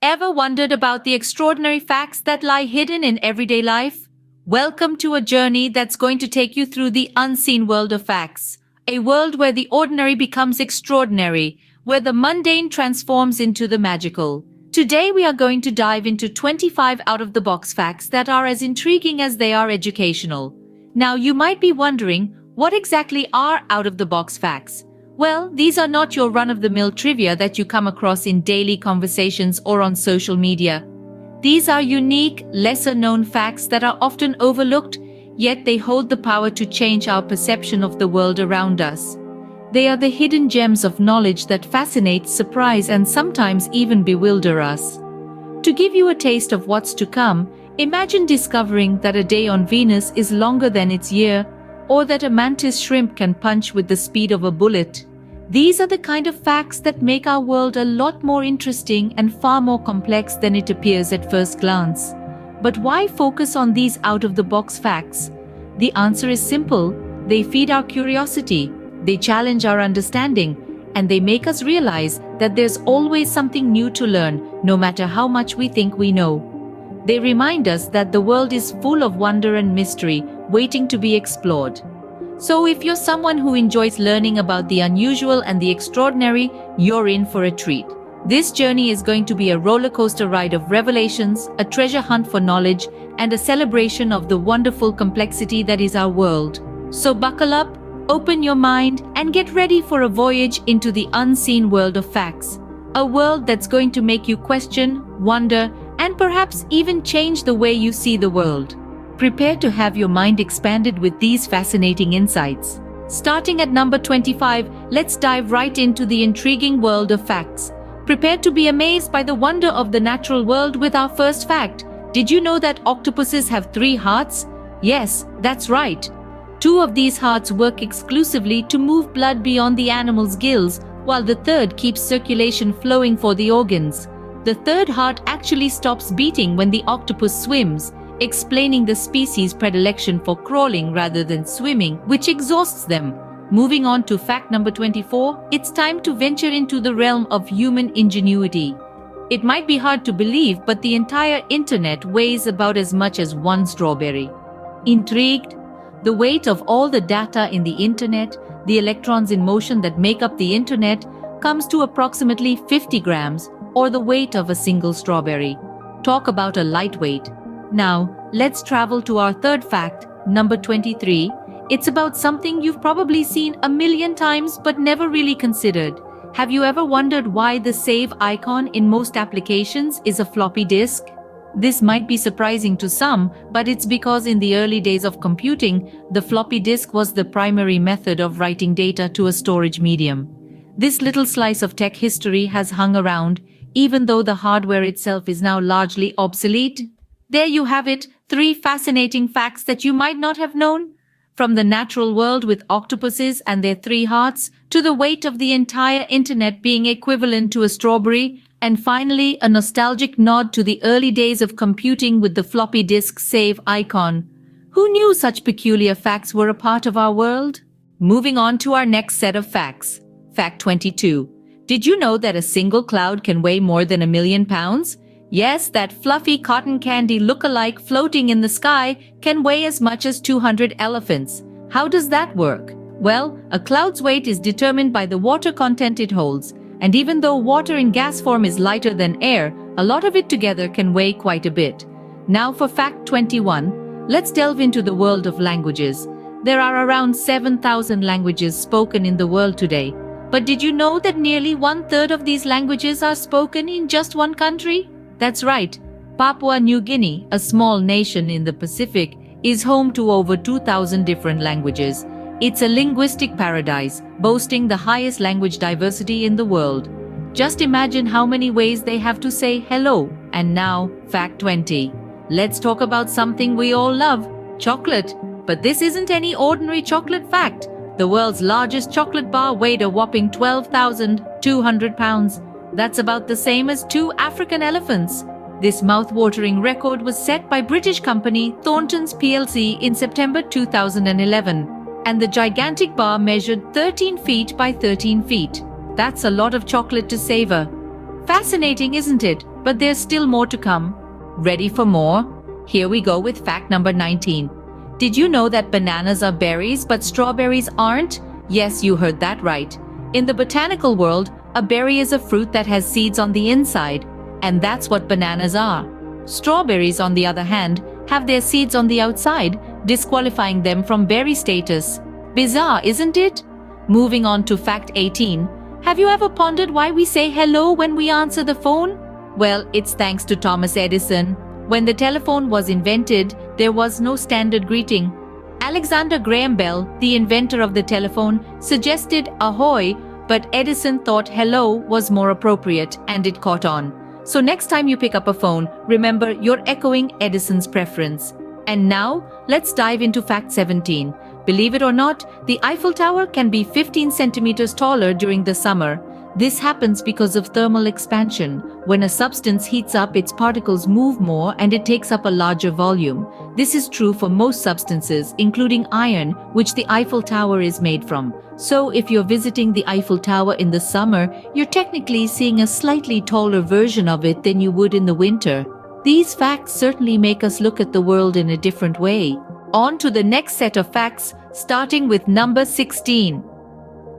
Ever wondered about the extraordinary facts that lie hidden in everyday life? Welcome to a journey that's going to take you through the unseen world of facts. A world where the ordinary becomes extraordinary, where the mundane transforms into the magical. Today we are going to dive into 25 out-of-the-box facts that are as intriguing as they are educational. Now you might be wondering, what exactly are out-of-the-box facts? Well, these are not your run-of-the-mill trivia that you come across in daily conversations or on social media. These are unique, lesser-known facts that are often overlooked, yet they hold the power to change our perception of the world around us. They are the hidden gems of knowledge that fascinate, surprise, and sometimes even bewilder us. To give you a taste of what's to come, imagine discovering that a day on Venus is longer than its year, or that a mantis shrimp can punch with the speed of a bullet. These are the kind of facts that make our world a lot more interesting and far more complex than it appears at first glance. But why focus on these out-of-the-box facts? The answer is simple. They feed our curiosity, they challenge our understanding, and they make us realize that there's always something new to learn, no matter how much we think we know. They remind us that the world is full of wonder and mystery, waiting to be explored. So if you're someone who enjoys learning about the unusual and the extraordinary, you're in for a treat. This journey is going to be a roller coaster ride of revelations, a treasure hunt for knowledge, and a celebration of the wonderful complexity that is our world. So buckle up, open your mind, and get ready for a voyage into the unseen world of facts. A world that's going to make you question, wonder, and perhaps even change the way you see the world. Prepare to have your mind expanded with these fascinating insights. Starting at number 25, let's dive right into the intriguing world of facts. Prepare to be amazed by the wonder of the natural world with our first fact. Did you know that octopuses have 3 hearts? Yes, that's right. 2 of these hearts work exclusively to move blood beyond the animal's gills, while the third keeps circulation flowing for the organs. The third heart actually stops beating when the octopus swims, explaining the species' predilection for crawling rather than swimming, which exhausts them. Moving on to fact number 24, it's time to venture into the realm of human ingenuity. It might be hard to believe, but the entire internet weighs about as much as 1 strawberry. Intrigued? The weight of all the data in the internet, the electrons in motion that make up the internet, comes to approximately 50 grams, or the weight of a single strawberry. Talk about a lightweight. Now, let's travel to our third fact, number 23. It's about something you've probably seen a million times but never really considered. Have you ever wondered why the save icon in most applications is a floppy disk? This might be surprising to some, but it's because in the early days of computing, the floppy disk was the primary method of writing data to a storage medium. This little slice of tech history has hung around, even though the hardware itself is now largely obsolete. There you have it, 3 fascinating facts that you might not have known. From the natural world with octopuses and their 3 hearts, to the weight of the entire internet being equivalent to a strawberry, and finally a nostalgic nod to the early days of computing with the floppy disk save icon. Who knew such peculiar facts were a part of our world? Moving on to our next set of facts. Fact 22. Did you know that a single cloud can weigh more than 1,000,000 pounds? Yes, that fluffy cotton candy look-alike floating in the sky can weigh as much as 200 elephants. How does that work? Well, a cloud's weight is determined by the water content it holds, and even though water in gas form is lighter than air, a lot of it together can weigh quite a bit. Now for fact 21, let's delve into the world of languages. There are around 7,000 languages spoken in the world today. But did you know that nearly 1/3 of these languages are spoken in just one country? That's right. Papua New Guinea, a small nation in the Pacific, is home to over 2,000 different languages. It's a linguistic paradise, boasting the highest language diversity in the world. Just imagine how many ways they have to say hello. And now, fact 20. Let's talk about something we all love, chocolate. But this isn't any ordinary chocolate fact. The world's largest chocolate bar weighed a whopping 12,200 pounds. That's about the same as 2 African elephants. This mouth-watering record was set by British company Thorntons plc in September 2011, and the gigantic bar measured 13 feet by 13 feet. That's a lot of chocolate to savor. Fascinating, isn't it? but there's still more to come. Ready for more? Here we go with fact number 19. Did you know that bananas are berries but strawberries aren't? Yes, you heard that right. In the botanical world, a berry is a fruit that has seeds on the inside, and that's what bananas are. Strawberries, on the other hand, have their seeds on the outside, disqualifying them from berry status. Bizarre, isn't it? Moving on to fact 18. Have you ever pondered why we say hello when we answer the phone? Well, it's thanks to Thomas Edison. When the telephone was invented, there was no standard greeting. Alexander Graham Bell, the inventor of the telephone, suggested ahoy, but Edison thought hello was more appropriate, and it caught on. So next time you pick up a phone, remember you're echoing Edison's preference. And now, let's dive into fact 17. Believe it or not, the Eiffel Tower can be 15 centimeters taller during the summer. This happens because of thermal expansion. When a substance heats up, its particles move more and it takes up a larger volume. This is true for most substances, including iron, which the Eiffel Tower is made from. So if you're visiting the Eiffel Tower in the summer, you're technically seeing a slightly taller version of it than you would in the winter. These facts certainly make us look at the world in a different way. On to the next set of facts, starting with number 16.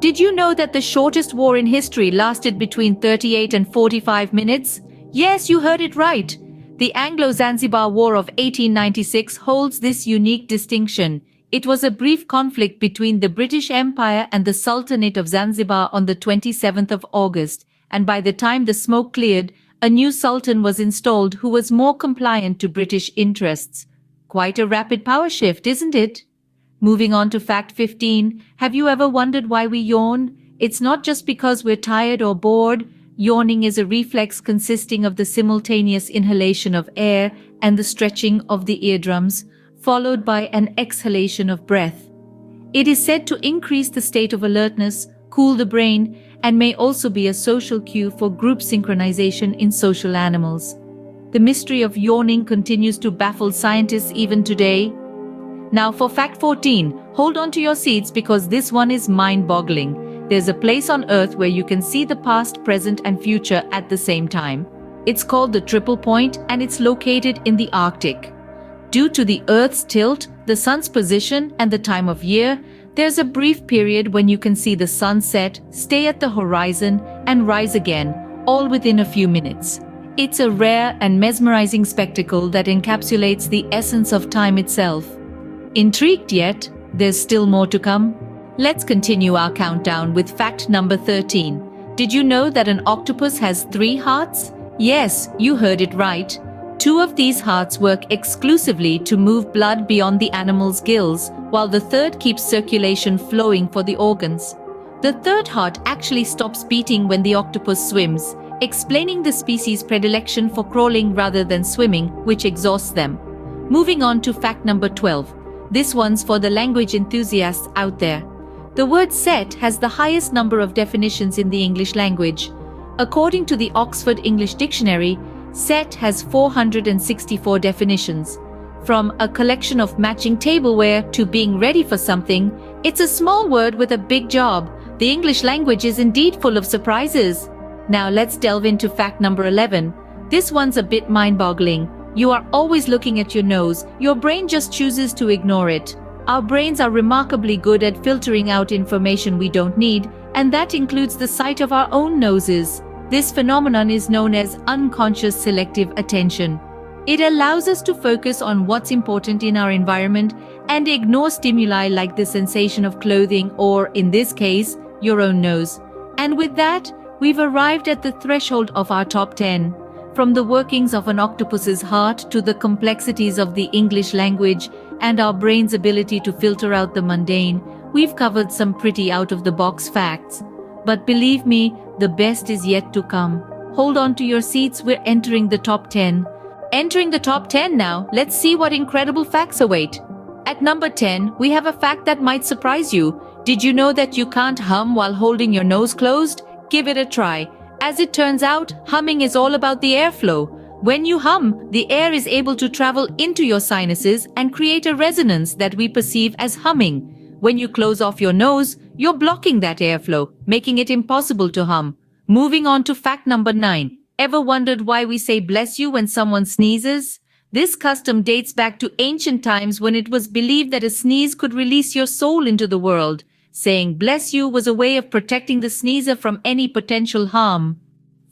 Did you know that the shortest war in history lasted between 38 and 45 minutes? Yes, you heard it right. The Anglo-Zanzibar War of 1896 holds this unique distinction. It was a brief conflict between the British Empire and the Sultanate of Zanzibar on the 27th of August, and by the time the smoke cleared, a new sultan was installed who was more compliant to British interests. Quite a rapid power shift, isn't it? Moving on to fact 15, have you ever wondered why we yawn? It's not just because we're tired or bored. Yawning is a reflex consisting of the simultaneous inhalation of air and the stretching of the eardrums, followed by an exhalation of breath. It is said to increase the state of alertness, cool the brain, and may also be a social cue for group synchronization in social animals. The mystery of yawning continues to baffle scientists even today. Now for fact 14, hold on to your seats because this one is mind-boggling. There's a place on Earth where you can see the past, present, and future at the same time. It's called the Triple Point and it's located in the Arctic. Due to the Earth's tilt, the sun's position, and the time of year, there's a brief period when you can see the sun set, stay at the horizon, and rise again, all within a few minutes. It's a rare and mesmerizing spectacle that encapsulates the essence of time itself. Intrigued yet? There's still more to come. Let's continue our countdown with fact number 13. Did you know that an octopus has 3 hearts? Yes, you heard it right. 2 of these hearts work exclusively to move blood beyond the animal's gills, while the third keeps circulation flowing for the organs. The third heart actually stops beating when the octopus swims, explaining the species' predilection for crawling rather than swimming, which exhausts them. Moving on to fact number 12. This one's for the language enthusiasts out there. The word set has the highest number of definitions in the English language. According to the Oxford English Dictionary, set has 464 definitions. From a collection of matching tableware to being ready for something, it's a small word with a big job. The English language is indeed full of surprises. Now let's delve into fact number 11. This one's a bit mind-boggling. You are always looking at your nose. Your brain just chooses to ignore it. Our brains are remarkably good at filtering out information we don't need, and that includes the sight of our own noses. This phenomenon is known as unconscious selective attention. It allows us to focus on what's important in our environment and ignore stimuli like the sensation of clothing or, in this case, your own nose. And with that, we've arrived at the threshold of our top 10. From the workings of an octopus's heart to the complexities of the English language and our brain's ability to filter out the mundane, we've covered some pretty out-of-the-box facts. But believe me, the best is yet to come. Hold on to your seats, we're entering the top 10. Entering the top 10 now, let's see what incredible facts await. At number 10, we have a fact that might surprise you. Did you know that you can't hum while holding your nose closed? Give it a try. As it turns out, humming is all about the airflow. When you hum, the air is able to travel into your sinuses and create a resonance that we perceive as humming. When you close off your nose, you're blocking that airflow, making it impossible to hum. Moving on to fact number 9. Ever wondered why we say bless you when someone sneezes? This custom dates back to ancient times when it was believed that a sneeze could release your soul into the world. Saying bless you was a way of protecting the sneezer from any potential harm.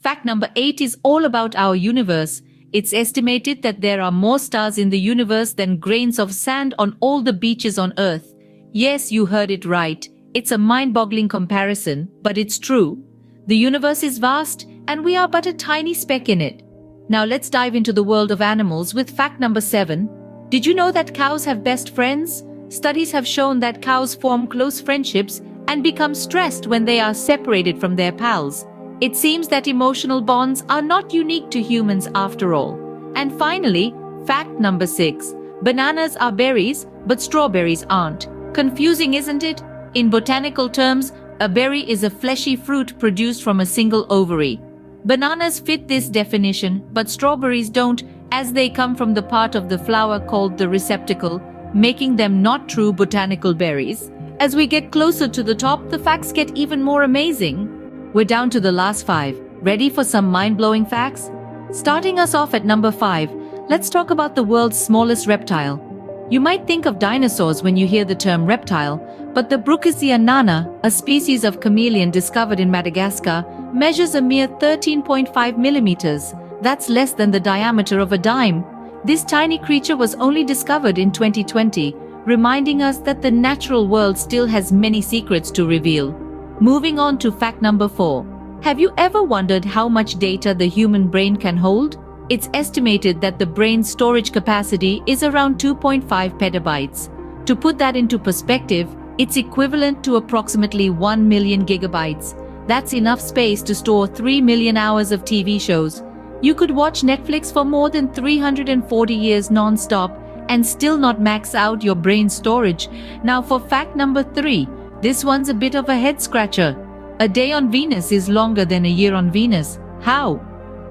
Fact number 8 is all about our universe. It's estimated that there are more stars in the universe than grains of sand on all the beaches on Earth. Yes, you heard it right. It's a mind-boggling comparison, but it's true. The universe is vast, and we are but a tiny speck in it. Now let's dive into the world of animals with fact number 7. Did you know that cows have best friends? Studies have shown that cows form close friendships and become stressed when they are separated from their pals. It seems that emotional bonds are not unique to humans after all. And finally, fact number 6. Bananas are berries, but strawberries aren't. Confusing, isn't it? In botanical terms, a berry is a fleshy fruit produced from a single ovary. Bananas fit this definition, but strawberries don't, as they come from the part of the flower called the receptacle, making them not true botanical berries. As we get closer to the top, the facts get even more amazing. We're down to the last 5. Ready for some mind-blowing facts? Starting us off at number 5, let's talk about the world's smallest reptile. You might think of dinosaurs when you hear the term reptile, but the Brucisia nana, a species of chameleon discovered in Madagascar, measures a mere 13.5 millimeters. That's less than the diameter of a dime. This tiny creature was only discovered in 2020, reminding us that the natural world still has many secrets to reveal. Moving on to fact number 4. Have you ever wondered how much data the human brain can hold? It's estimated that the brain's storage capacity is around 2.5 petabytes. To put that into perspective, it's equivalent to approximately 1 million gigabytes. That's enough space to store 3 million hours of TV shows. You could watch Netflix for more than 340 years non-stop and still not max out your brain storage. Now for fact number 3. This one's a bit of a head-scratcher. A day on Venus is longer than a year on Venus. How?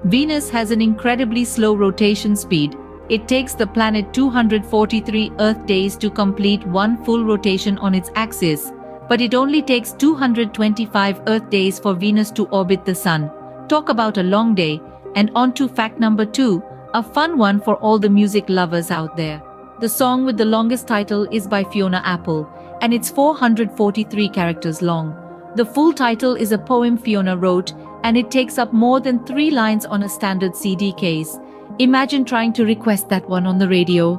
Venus has an incredibly slow rotation speed. It takes the planet 243 Earth days to complete one full rotation on its axis, but it only takes 225 Earth days for Venus to orbit the Sun. Talk about a long day. And on to fact number 2, a fun one for all the music lovers out there. The song with the longest title is by Fiona Apple, and it's 443 characters long. The full title is a poem Fiona wrote, and it takes up more than 3 lines on a standard CD case. Imagine trying to request that one on the radio.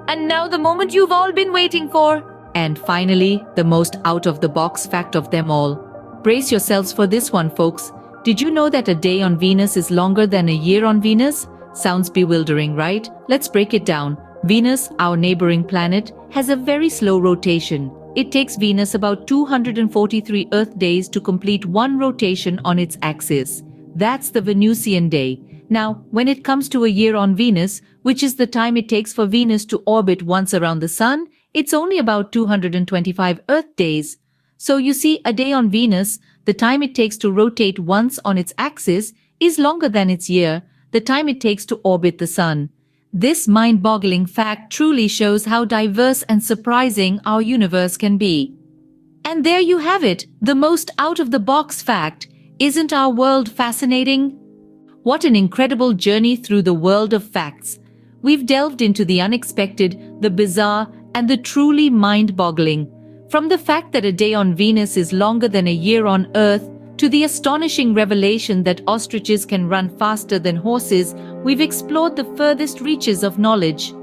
And now the moment you've all been waiting for. And finally, the most out-of-the-box fact of them all. Brace yourselves for this one, folks. Did you know that a day on Venus is longer than a year on Venus? Sounds bewildering, right? Let's break it down. Venus, our neighboring planet, has a very slow rotation. It takes Venus about 243 Earth days to complete one rotation on its axis. That's the Venusian day. Now, when it comes to a year on Venus, which is the time it takes for Venus to orbit once around the Sun, it's only about 225 Earth days. So you see, a day on Venus, the time it takes to rotate once on its axis, is longer than its year, the time it takes to orbit the Sun. This mind-boggling fact truly shows how diverse and surprising our universe can be. And there you have it, the most out-of-the-box fact. Isn't our world fascinating? What an incredible journey through the world of facts. We've delved into the unexpected, the bizarre, and the truly mind-boggling. From the fact that a day on Venus is longer than a year on Earth, to the astonishing revelation that ostriches can run faster than horses, we've explored the furthest reaches of knowledge.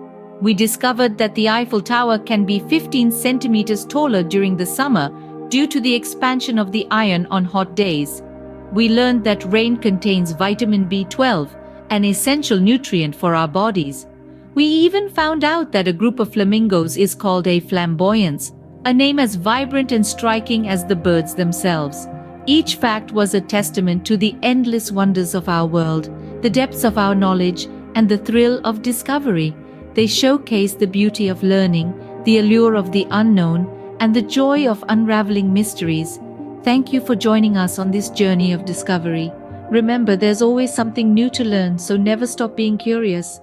We discovered that the Eiffel Tower can be 15 centimeters taller during the summer due to the expansion of the iron on hot days. We learned that rain contains vitamin B12, an essential nutrient for our bodies. We even found out that a group of flamingos is called a flamboyance, a name as vibrant and striking as the birds themselves. Each fact was a testament to the endless wonders of our world, the depths of our knowledge, and the thrill of discovery. They showcase the beauty of learning, the allure of the unknown, and the joy of unraveling mysteries. Thank you for joining us on this journey of discovery. Remember, there's always something new to learn, so never stop being curious.